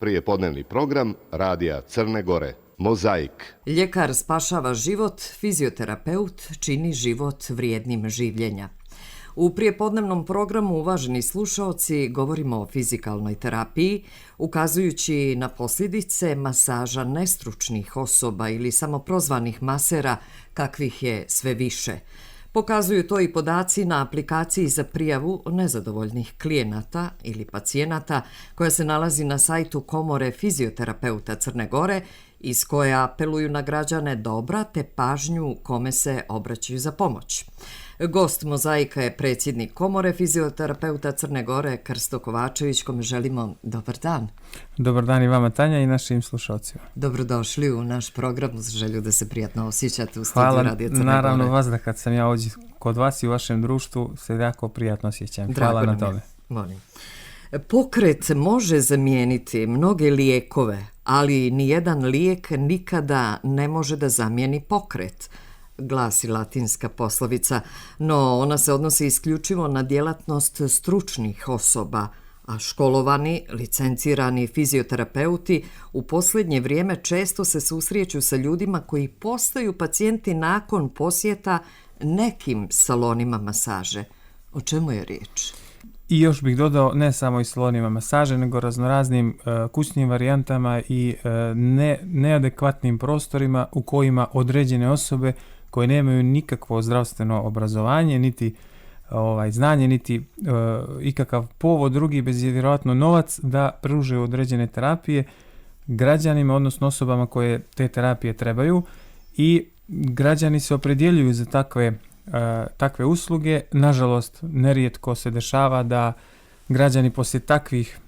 Prijepodnevni program Radija Crne Gore. Mozaik. Ljekar spašava život, fizioterapeut čini život vrijednim življenja. U prijepodnevnom programu, uvaženi slušaoci, govorimo o fizikalnoj terapiji, ukazujući na posljedice masaža nestručnih osoba ili samoprozvanih masera, kakvih je sve više. Pokazuju to i podaci na aplikaciji za prijavu nezadovoljnih klijenata ili pacijenata koja se nalazi na sajtu Komore fizioterapeuta Crne Gore, iz koje apeluju na građane da obrate pažnju kome se obraćaju za pomoć. Gost Mozaika je predsjednik Komore fizioterapeuta Crne Gore, Krsto Kovačević, kome želimo dobar dan. Dobar dan i vama, Tanja, i našim slušalcima. Dobrodošli u naš program uz želju da se prijatno osjećate u studiju Radija Crne Gore. Hvala, naravno vas da kad sam ja ovdje kod vas i u vašem društvu se jako prijatno osjećam. Hvala na tome. Molim. Pokret može zamijeniti mnoge lijekove, ali nijedan lijek nikada ne može da zamijeni pokret, glasi latinska poslovica, no ona se odnosi isključivo na djelatnost stručnih osoba, a školovani, licencirani fizioterapeuti u posljednje vrijeme često se susreću sa ljudima koji postaju pacijenti nakon posjeta nekim salonima masaže. O čemu je riječ? I još bih dodao ne samo i salonima masaže, nego raznoraznim kućnim varijantama i neadekvatnim prostorima u kojima određene osobe koje nemaju nikakvo zdravstveno obrazovanje, niti znanje, niti ikakav povod drugi, bez vjerojatno novac, da pružaju određene terapije građanima, odnosno osobama koje te terapije trebaju, i građani se opredjeljuju za takve usluge. Nažalost, nerijetko se dešava da građani poslije takvih,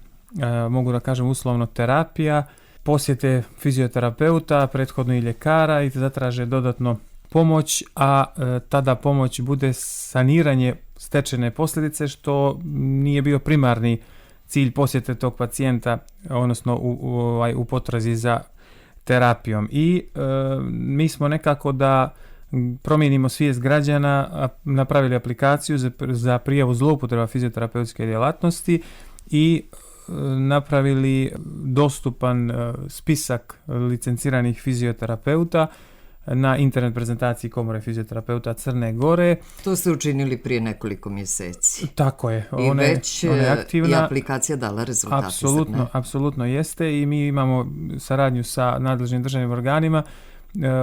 mogu da kažem uslovno, terapija, posjete fizioterapeuta, prethodno i ljekara i zatraže dodatno pomoć, a tada pomoć bude saniranje stečene posljedice, što nije bio primarni cilj posjete tog pacijenta, odnosno u potrazi za terapijom. I mi smo nekako da promijenimo svijest građana, napravili aplikaciju za prijavu zloupotreba fizioterapeutske djelatnosti i napravili dostupan spisak licenciranih fizioterapeuta na internet prezentaciji Komore fizioterapeuta Crne Gore. To ste učinili prije nekoliko mjeseci. Tako je. Ona je aktivna. I aplikacija dala rezultate. Apsolutno jeste, i mi imamo saradnju sa nadležnim državnim organima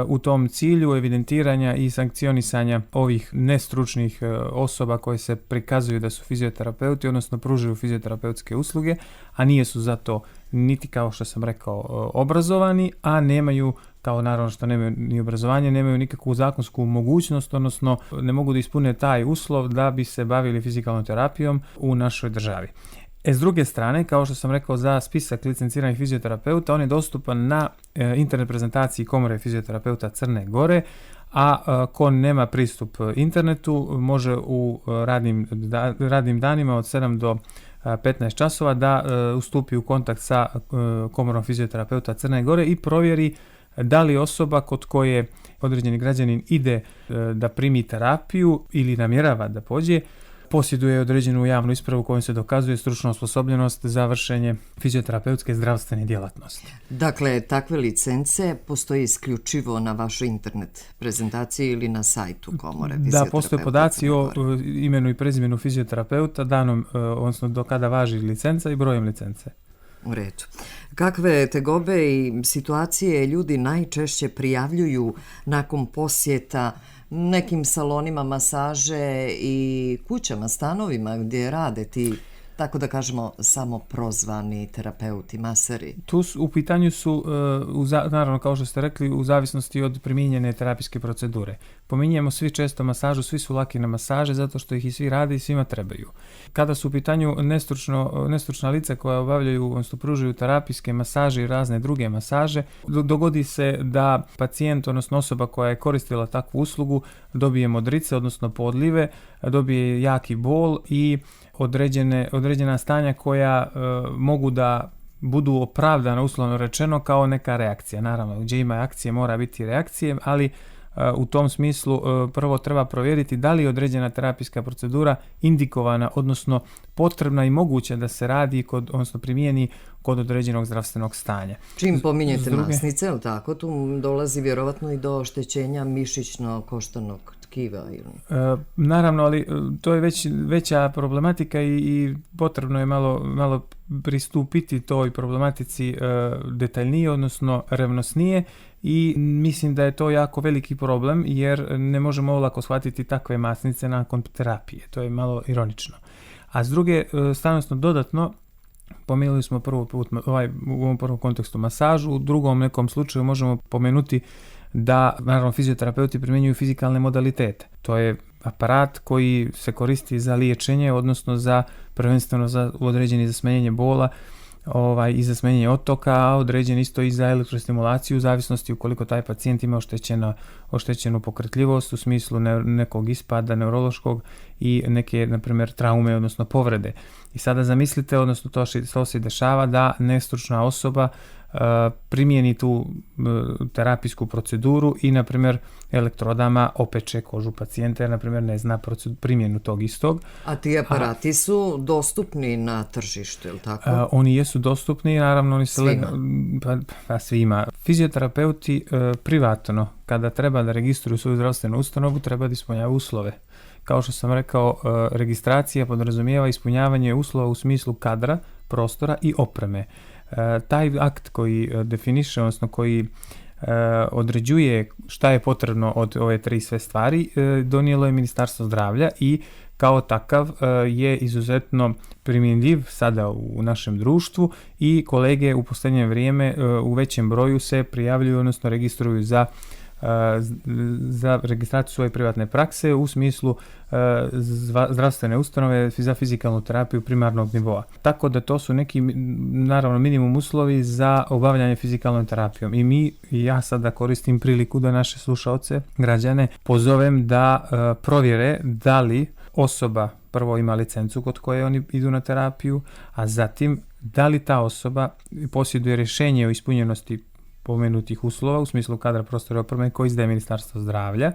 u tom cilju evidentiranja i sankcionisanja ovih nestručnih osoba koje se prikazuju da su fizioterapeuti, odnosno pružaju fizioterapeutske usluge, a nije su za to niti, kao što sam rekao, obrazovani, a nemaju, kao naravno što nemaju ni obrazovanje, nemaju nikakvu zakonsku mogućnost, odnosno ne mogu da ispune taj uslov da bi se bavili fizikalnom terapijom u našoj državi. S druge strane, kao što sam rekao, za spisak licenciranih fizioterapeuta, on je dostupan na internet prezentaciji Komore fizioterapeuta Crne Gore, a ko nema pristup internetu može u radnim danima od 7 do 15 časova da ustupi u kontakt sa Komorom fizioterapeuta Crne Gore i provjeri da li osoba kod koje određeni građanin ide da primi terapiju ili namjerava da pođe, posjeduje određenu javnu ispravu kojom se dokazuje stručna osposobljenost za vršenje fizioterapeutske zdravstvene djelatnosti. Dakle, takve licence postoje isključivo na vašoj internet prezentaciji ili na sajtu Komore fizioterapeuta? Da, postoje podaci o imenu i prezimenu fizioterapeuta, danom, odnosno do kada važi licenca i brojem licence. U redu. Kakve tegobe i situacije ljudi najčešće prijavljuju nakon posjeta nekim salonima masaže i kućama, stanovima gdje rade ti, tako da kažemo, samoprozvani terapeuti, maseri? Tu u pitanju su, naravno, kao što ste rekli, u zavisnosti od primijenjene terapijske procedure. Pominjemo svi često masažu, svi su laki na masaže zato što ih i svi rade i svima trebaju. Kada su u pitanju nestručna lica koja obavljaju, odnosno pružaju terapijske masaže i razne druge masaže, dogodi se da pacijent, odnosno osoba koja je koristila takvu uslugu, dobije modrice, odnosno podlive, dobije jaki bol i određena stanja koja mogu da budu opravdana, uslovno rečeno, kao neka reakcija. Naravno, gdje ima akcije mora biti reakcije, ali U tom smislu prvo treba provjeriti da li je određena terapijska procedura indikovana, odnosno potrebna i moguća da se radi odnosno primijeni kod određenog zdravstvenog stanja. Čim pominjete masnice, je li tako, tu dolazi vjerovatno i do oštećenja mišićno-koštanog tkiva? Naravno, ali to je već veća problematika i potrebno je malo pristupiti toj problematici detaljnije, odnosno revnosnije, i mislim da je to jako veliki problem jer ne možemo olako shvatiti takve masnice nakon terapije. To je malo ironično. A s druge strane, dodatno, pomenuli smo prvi put u ovom prvom kontekstu masažu, u drugom nekom slučaju možemo pomenuti da, naravno, fizioterapeuti primjenjuju fizikalne modalitete. To je aparat koji se koristi za liječenje, odnosno prvenstveno za određeni za smanjenje bola i za smanjenje otoka, a određen isto i za elektrostimulaciju u zavisnosti ukoliko taj pacijent ima oštećenu pokretljivost u smislu nekog ispada neurološkog i neke, na primjer, traume, odnosno povrede. I sada zamislite, odnosno to se dešava da nestručna osoba primijeni tu terapijsku proceduru i, na primjer, elektrodama opeče kožu pacijenta jer, na primjer, ne zna primjenu tog istog. A ti aparati su dostupni na tržištu, je li tako? Oni jesu dostupni, naravno oni se svima. Fizioterapeuti privatno, kada treba da registruju svoju zdravstvenu ustanovu, treba da ispunjavaju uslove. Kao što sam rekao, registracija podrazumijeva ispunjavanje uslova u smislu kadra, prostora i opreme. Taj akt koji definiše, odnosno koji određuje šta je potrebno od ove tri sve stvari, donijelo je Ministarstvo zdravlja i kao takav je izuzetno primjenjiv sada u našem društvu i kolege u posljednje vrijeme u većem broju se prijavljuju, odnosno registruju za registraciju svoje privatne prakse u smislu zdravstvene ustanove za fizikalnu terapiju primarnog nivoa. Tako da to su neki, naravno, minimum uslovi za obavljanje fizikalnom terapijom. I ja sada koristim priliku da naše slušaoce, građane, pozovem da provjere da li osoba prvo ima licencu kod koje oni idu na terapiju, a zatim da li ta osoba posjeduje rješenje o ispunjenosti pomenutih uslova u smislu kadra, prostora i opreme koji izdaje Ministarstvo zdravlja.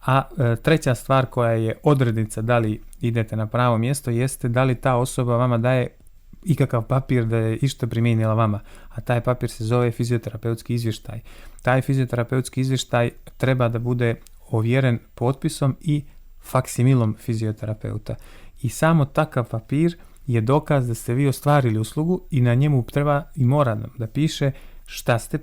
A treća stvar koja je odrednica da li idete na pravo mjesto jeste da li ta osoba vama daje ikakav papir da je išta primijenila vama, a taj papir se zove fizioterapeutski izvještaj. Taj fizioterapeutski izvještaj treba da bude ovjeren potpisom i faksimilom fizioterapeuta. I samo takav papir je dokaz da ste vi ostvarili uslugu i na njemu treba i mora da piše šta ste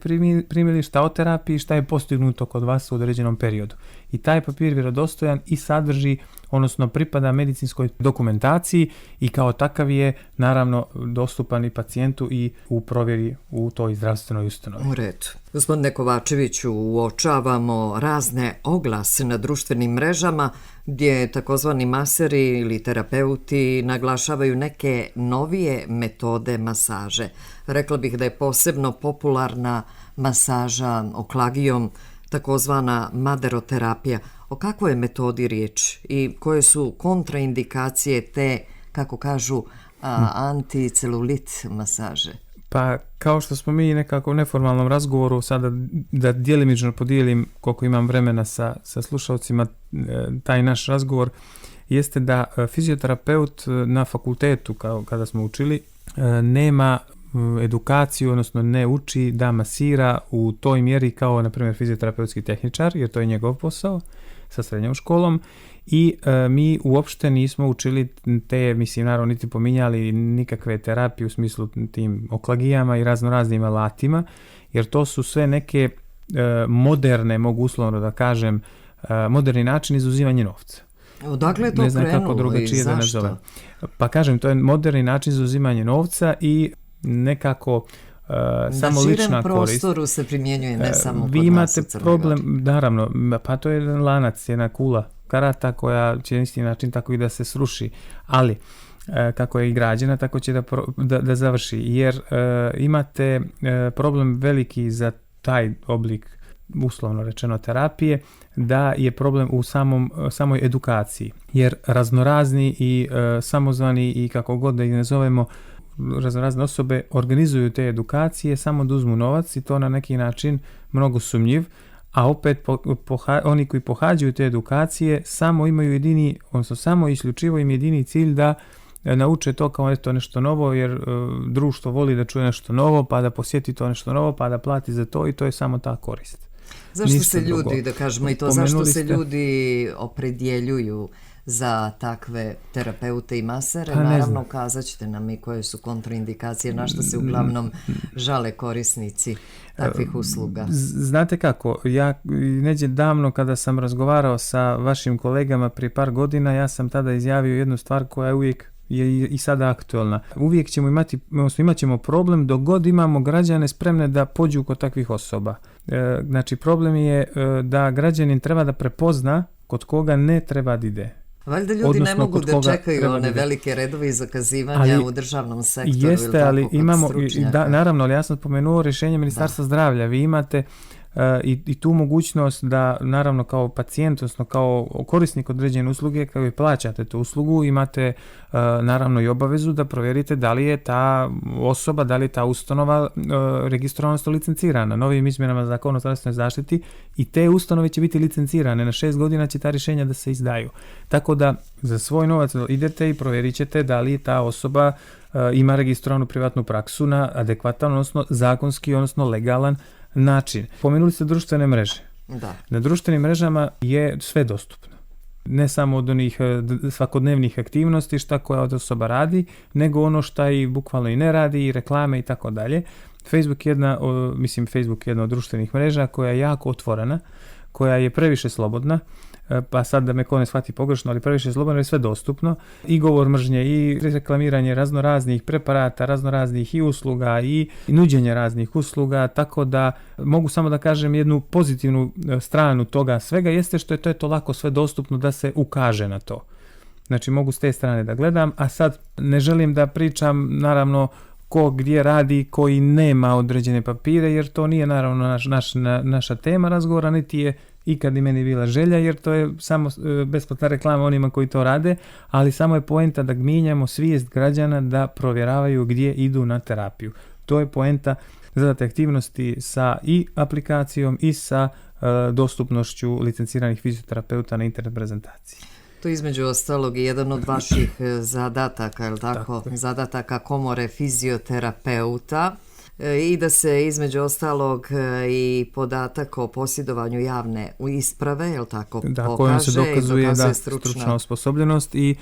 primili, šta o terapiji, šta je postignuto kod vas u određenom periodu. I taj papir vjerodostojan i sadrži, odnosno pripada medicinskoj dokumentaciji i kao takav je, naravno, dostupan i pacijentu i u provjeri u toj zdravstvenoj ustanovi. U redu. Gospodine Kovačeviću, uočavamo razne oglase na društvenim mrežama gdje takozvani maseri ili terapeuti naglašavaju neke novije metode masaže. Rekla bih da je posebno popularna masaža oklagijom, takozvana maderoterapija. O kakvoj je metodi riječ i koje su kontraindikacije te, kako kažu, anticelulit masaže? Pa, kao što smo mi nekako u neformalnom razgovoru, sada da djelimično podijelim koliko imam vremena sa slušalcima, taj naš razgovor jeste da fizioterapeut na fakultetu, kao kada smo učili, nema edukaciju, odnosno ne uči da masira u toj mjeri kao, na primjer, fizioterapeutski tehničar, jer to je njegov posao sa srednjom školom. I mi uopšte nismo učili te, mislim, naravno, niti pominjali nikakve terapije u smislu tim oklagijama i raznoraznim alatima, jer to su sve neke moderne, mogu uslovno da kažem, moderni način izuzimanja novca. Odakle je to krenulo i zašto? Pa kažem, to je moderni način za uzimanje novca i nekako samo lična korist. Na širem prostoru se primjenjuje, ne samo kod nas. Vi imate problem, naravno, pa to je jedan lanac, jedna kula karata koja će na isti način tako i da se sruši, ali kako je i građena, tako će da završi, jer imate problem veliki za taj oblik, uslovno rečeno, terapije, da je problem u samoj edukaciji, jer raznorazni i samozvani i kako god da ih nazovemo, raznorazne osobe organizuju te edukacije samo da uzmu novac i to na neki način mnogo sumnjiv, a opet oni koji pohađaju te edukacije samo imaju samo isključivo im jedini cilj da nauče to kao eto nešto novo, jer društvo voli da čuje nešto novo, pa da posjeti to nešto novo, pa da plati za to i to je samo ta korist. Zašto Ništa se ljudi, drugo. da kažemo i to, zašto se ljudi opredjeljuju za takve terapeute i masere? Pa ne Naravno, znam. kazat ćete nam i koje su kontraindikacije, na što se uglavnom žale korisnici takvih usluga. Znate kako, ja neđe davno kada sam razgovarao sa vašim kolegama prije par godina, ja sam tada izjavio jednu stvar koja je uvijek i sada aktualna. Uvijek ćemo imat ćemo problem dok god imamo građane spremne da pođu kod takvih osoba. Znači problem je da građanin treba da prepozna kod koga ne treba da ide. Valjda ljudi Odnosno, ne mogu kod da koga čekaju treba one da ide. velike redove i zakazivanja u državnom sektoru. Jeste, ili ali tako, kod imamo, stručnjaka. naravno, ali ja sam spomenuo rješenje Ministarstva zdravlja. Vi imate i tu mogućnost da, naravno, kao pacijent, odnosno kao korisnik određene usluge, kao i plaćate tu uslugu, imate naravno i obavezu da provjerite da li je ta osoba, da li je ta ustanova registrovana, odnosno licencirana. Novim izmjenama Zakona o zdravstvenoj zaštiti i te ustanove će biti licencirane. Na 6 godina će ta rješenja da se izdaju. Tako da za svoj novac idete i provjerit ćete da li ta osoba ima registrovanu privatnu praksu na adekvatan, odnosno zakonski, odnosno legalan način. Pomenuli ste društvene mreže. Da. Na društvenim mrežama je sve dostupno. Ne samo od onih svakodnevnih aktivnosti šta koja od osoba radi, nego ono šta i bukvalno i ne radi, i reklame i tako dalje. Facebook je jedna od društvenih mreža koja je jako otvorena, koja je previše slobodna, pa sad da me ko ne shvati pogrešno, ali previše slobodno je sve dostupno, i govor mržnje, i reklamiranje raznoraznih preparata, raznoraznih i usluga, i nuđenje raznih usluga, tako da mogu samo da kažem jednu pozitivnu stranu toga svega jeste što je to lako sve dostupno da se ukaže na to. Znači mogu s te strane da gledam, a sad ne želim da pričam naravno ko gdje radi, koji nema određene papire, jer to nije naravno naša tema razgovora, niti je ikad i meni bila želja, jer to je samo besplatna reklama onima koji to rade, ali samo je poenta da mijenjamo svijest građana da provjeravaju gdje idu na terapiju. To je poenta zadate aktivnosti sa i aplikacijom i sa dostupnošću licenciranih fizioterapeuta na internet prezentaciji. To je između ostalog i jedan od vaših zadataka, je li tako? Zadataka komore fizioterapeuta, i da se između ostalog i podatak o posjedovanju javne isprave, je li tako, da, kojom se dokazuje da stručna osposobljenost i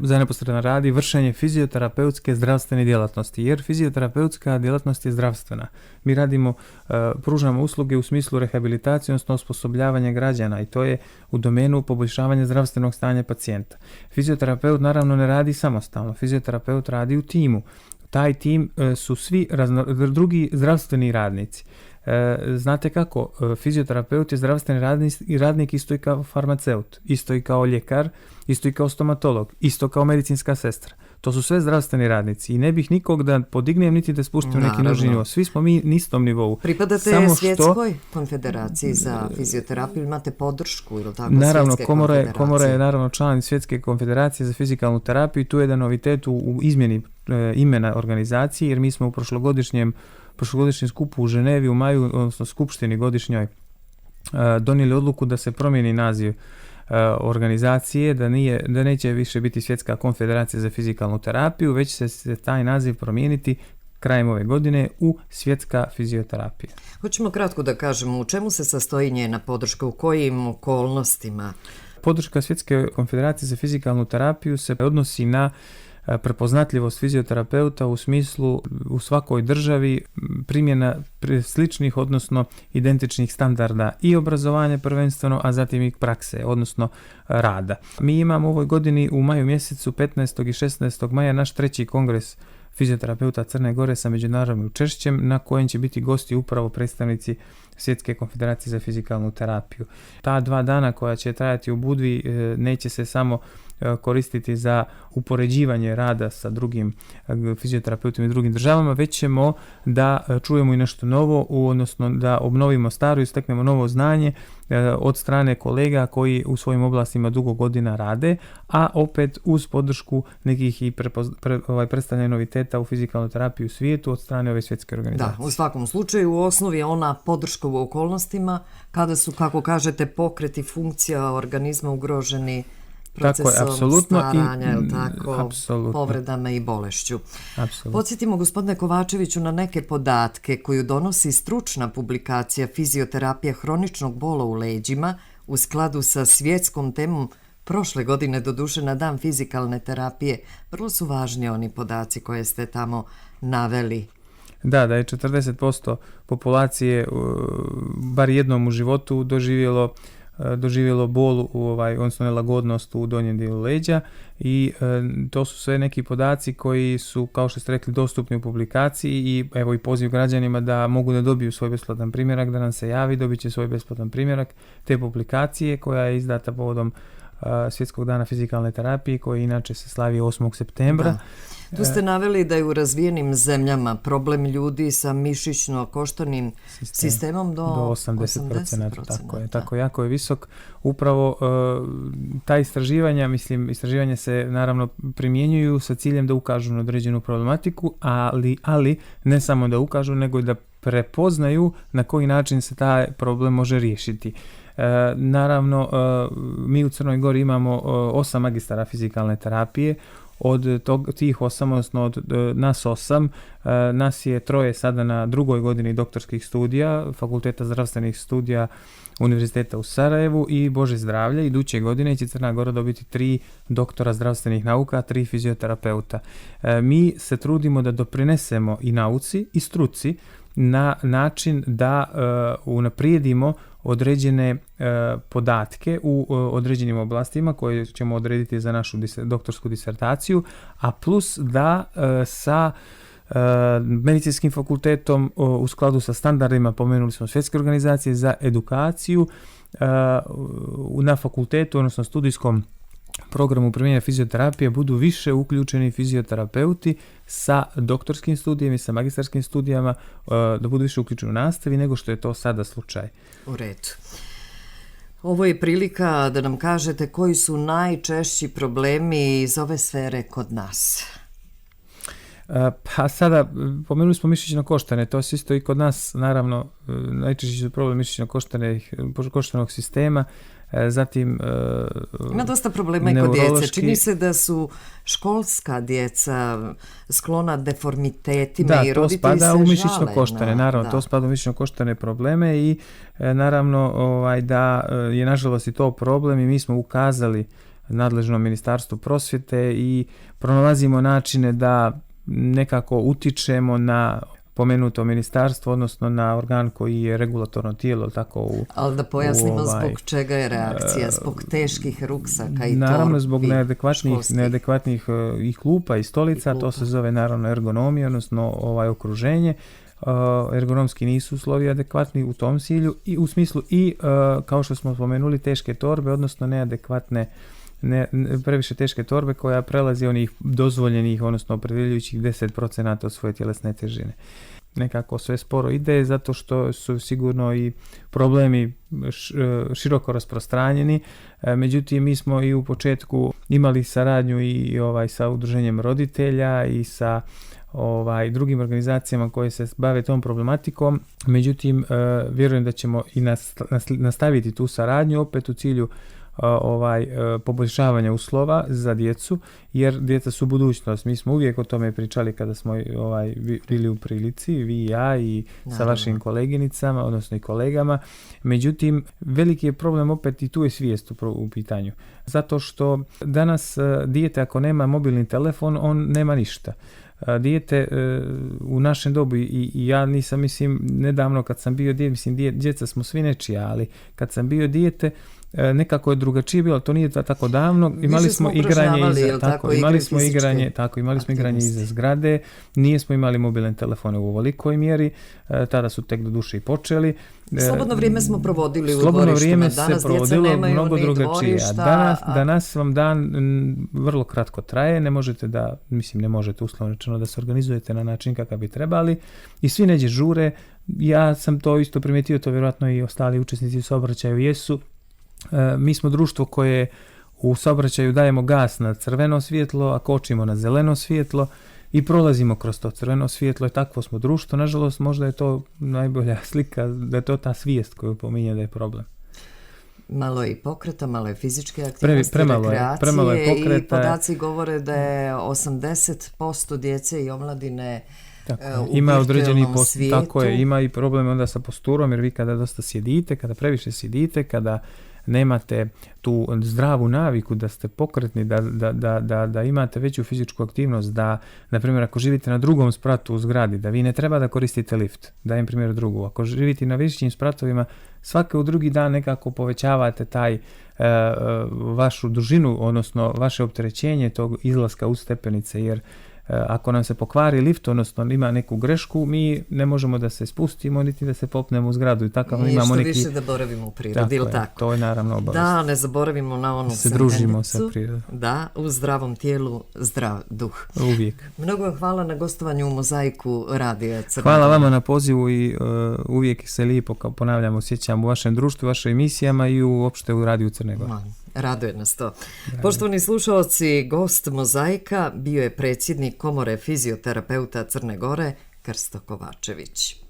za neposredan rad i vršenje fizioterapeutske zdravstvene djelatnosti, jer fizioterapeutska djelatnost je zdravstvena. Mi pružamo usluge u smislu rehabilitacije, odnosno osposobljavanja građana, i to je u domenu poboljšavanja zdravstvenog stanja pacijenta. Fizioterapeut naravno ne radi samostalno, fizioterapeut radi u timu. Taj tim su svi drugi zdravstveni radnici. Znate kako, fizioterapeut je zdravstveni radnik isto i kao farmaceut, isto i kao ljekar, isto i kao stomatolog, isto kao medicinska sestra. To su sve zdravstveni radnici i ne bih nikog da podignem niti da spuštim u neki niži nivo. Svi smo mi na istom nivou. Pripadate Svjetskoj konfederaciji za fizioterapiju, imate podršku ili tako? Naravno, komora je naravno član Svjetske konfederacije za fizikalnu terapiju i tu je jedan novitet u izmjeni imena organizacije, jer mi smo u prošlogodišnjem skupu u Ženevi u maju, odnosno skupštini godišnjoj, donijeli odluku da se promijeni naziv organizacije, da neće više biti Svjetska konfederacija za fizikalnu terapiju, već će se taj naziv promijeniti krajem ove godine u Svjetska fizioterapija. Hoćemo kratko da kažemo u čemu se sastoji njena podrška, u kojim okolnostima? Podrška Svjetske konfederacije za fizikalnu terapiju se odnosi na prepoznatljivost fizioterapeuta u smislu u svakoj državi primjena sličnih, odnosno identičnih standarda i obrazovanja prvenstveno, a zatim i prakse, odnosno rada. Mi imamo u ovoj godini u maju mjesecu 15. i 16. maja naš 3. kongres fizioterapeuta Crne Gore sa međunarodnim učešćem, na kojem će biti gosti upravo predstavnici Svjetske konfederacije za fizikalnu terapiju. Ta 2 dana koja će trajati u Budvi neće se samo koristiti za upoređivanje rada sa drugim fizioterapeutima i drugim državama, već ćemo da čujemo i nešto novo, odnosno da obnovimo staro i steknemo novo znanje od strane kolega koji u svojim oblastima dugo godina rade, a opet uz podršku nekih i predstavljanja noviteta u fizikalnoj terapiji u svijetu od strane ove svjetske organizacije. Da, u svakom slučaju u osnovi je ona podrška u okolnostima kada su, kako kažete, pokreti funkcija organizma ugroženi procesom staranja, povredama i bolešću. Apsolutno. Podsjetimo, gospodine Kovačeviću, na neke podatke koju donosi stručna publikacija Fizioterapija hroničnog bola u leđima u skladu sa svjetskom temom prošle godine, doduše na dan fizikalne terapije. Vrlo su važni oni podaci koje ste tamo naveli. Da je 40% populacije bar jednom u životu doživjelo bol, odnosno nelagodnost u donjem dijelu leđa i to su sve neki podaci koji su, kao što ste rekli, dostupni u publikaciji i evo i poziv građanima da mogu da dobiju svoj besplatan primjerak, da nam se javi, dobit će svoj besplatan primjerak te publikacije koja je izdata povodom Svjetskog dana fizikalne terapije koji inače se slavi 8. septembra. Da. Tu ste naveli da je u razvijenim zemljama problem ljudi sa mišićno-koštanim sistemom do 80%. Tako jako je visok. Upravo ta istraživanja se naravno primjenjuju sa ciljem da ukažu na određenu problematiku, ali ne samo da ukažu, nego i da prepoznaju na koji način se taj problem može riješiti. Naravno, mi u Crnoj Gori imamo 8 magistara fizikalne terapije. Od tih 8, odnosno od nas 8, nas je 3 sada na 2. godini doktorskih studija Fakulteta zdravstvenih studija Univerziteta u Sarajevu i Bože zdravlje. Iduće godine će Crna Gora dobiti 3 doktora zdravstvenih nauka, 3 fizioterapeuta. Mi se trudimo da doprinesemo i nauci i struci na način da unaprijedimo određene podatke u određenim oblastima koje ćemo odrediti za našu doktorsku disertaciju, a plus da sa medicinskim fakultetom u skladu sa standardima, pomenuli smo Svjetske organizacije za edukaciju, na fakultetu, odnosno studijskom programu primjenja fizioterapije budu više uključeni fizioterapeuti sa doktorskim studijama i sa magistarskim studijama, da budu više uključeni u nastavi nego što je to sada slučaj. U redu. Ovo je prilika da nam kažete koji su najčešći problemi iz ove sfere kod nas. Pa sada, pomenuli smo mišićno-koštane, to se isto i kod nas, naravno, najčešći su problem mišićno-koštanog sistema, zatim ima dosta problema i kod djece. Čini se da su školska djeca sklona deformitetima i roditelji se žale. To spada u mišićno-koštane probleme i naravno da je nažalost i to problem i mi smo ukazali nadležnom Ministarstvu prosvjete i pronalazimo načine da nekako utičemo na pomenuto ministarstvo, odnosno na organ koji je regulatorno tijelo. Ali da pojasnimo zbog čega je reakcija, zbog teških ruksaka i naravno zbog neadekvatnih i klupa i stolica, to se zove naravno ergonomija, odnosno okruženje. Ergonomski nisu uslovi adekvatni u tom cilju i u smislu i kao što smo spomenuli teške torbe, odnosno neadekvatne previše teške torbe koja prelazi onih dozvoljenih, odnosno opredjeljujućih 10% od svoje tjelesne težine. Nekako sve sporo ide zato što su sigurno i problemi široko rasprostranjeni. Međutim, mi smo i u početku imali saradnju i sa udruženjem roditelja i sa drugim organizacijama koje se bave tom problematikom. Međutim, vjerujem da ćemo i nastaviti tu saradnju opet u cilju poboljšavanja uslova za djecu, jer djeca su budućnost. Mi smo uvijek o tome pričali kada smo bili u prilici, vi i ja i sa vašim koleginicama, odnosno i kolegama. Međutim, veliki je problem opet i tu je svijest u pitanju. Zato što danas dijete ako nema mobilni telefon, on nema ništa. Dijete u našem dobu i ja nisam, nedavno kad sam bio dijete, djeca smo svi nečija, ali kad sam bio dijete, nekako je drugačije bilo, to nije tako davno. Imali smo igranje igranje iza zgrade, nije smo imali mobilne telefone u ovolikoj mjeri, tada su tek do duše i počeli. Slobodno vrijeme smo provodili u Slobodno dvorištima, vrijeme danas se djeca provodilo nemaju mnogo ni drugačije. dvorišta. Danas vam dan vrlo kratko traje, ne možete uslovno rečeno da se organizujete na način kakav bi trebali i svi neđe žure. Ja sam to isto primijetio, to vjerojatno i ostali učesnici u saobraćaju jesu. Mi smo društvo koje u saobraćaju dajemo gas na crveno svjetlo, a kočimo na zeleno svjetlo i prolazimo kroz to crveno svjetlo i takvo smo društvo. Nažalost, možda je to najbolja slika, da je to ta svijest koju pominje da je problem. Malo je i pokreta, malo je fizičke aktivnosti, rekreacije premalo je pokreta. I podaci govore da je 80% djece i omladine ima određeni svijetu. Tako je, ima i problem onda sa posturom, jer vi kada dosta sjedite, kada previše sjedite, kada nemate tu zdravu naviku da ste pokretni, da imate veću fizičku aktivnost, da, na primjer, ako živite na drugom spratu u zgradi, da vi ne treba da koristite lift, dajem primjer drugu. Ako živite na višim spratovima, svaki u drugi dan nekako povećavate taj vašu dužinu, odnosno vaše opterećenje tog izlaska u stepenice, jer ako nam se pokvari lift, odnosno ima neku grešku, mi ne možemo da se spustimo, niti da se popnemo u zgradu. I takav imamo neki... više da boravimo u prirodi, ili tako? To je naravno obavezno. Da, ne zaboravimo na onu se družimo sa prirodom. Da, u zdravom tijelu, zdrav duh. Uvijek. Mnogo vam hvala na gostovanju u Mozaiku Radija Crna Hvala Gora. vama na pozivu i uvijek se lijepo, kao ponavljam, osjećam u vašem društvu, vašim emisijama i uopšte u Radiju Crne Gore. Raduje nas to. Poštovani slušalci, gost Mozaika bio je predsjednik Komore fizioterapeuta Crne Gore, Krsto Kovačević.